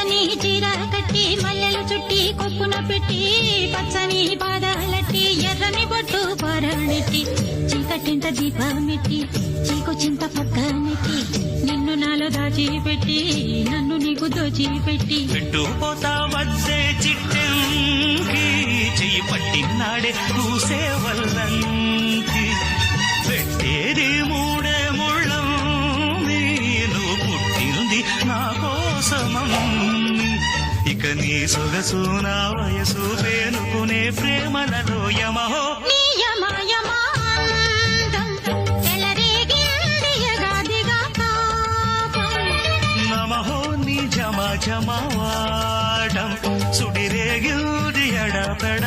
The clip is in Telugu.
తెల్లని చీర కట్టి మల్లెలు చుట్టి కొప్పున పెట్టి పచ్చని పాదాలట్టి ఎర్రని బొట్టు పారాణెట్టి చీకటింట దీపమెట్టి చీకు చింత పక్క నెట్టి నిన్ను నాలో దాచిపెట్టి నన్ను నీకు దోచిపెట్టి పెట్టుపోతా వచ్చే చిట్టంకి చెయ్యి పట్టినాడే కూసే వల్లంకి పెట్టేది మూడే ముళ్ళం నేను పుట్టింది నా కోసమమ్మి ఇక నీ సొగసు నా వయసు పేనుకునే ప్రేమలలో యమహో నమహో నీ జమ జమవాడం సుడిరేగిల్ది ఎడపెడ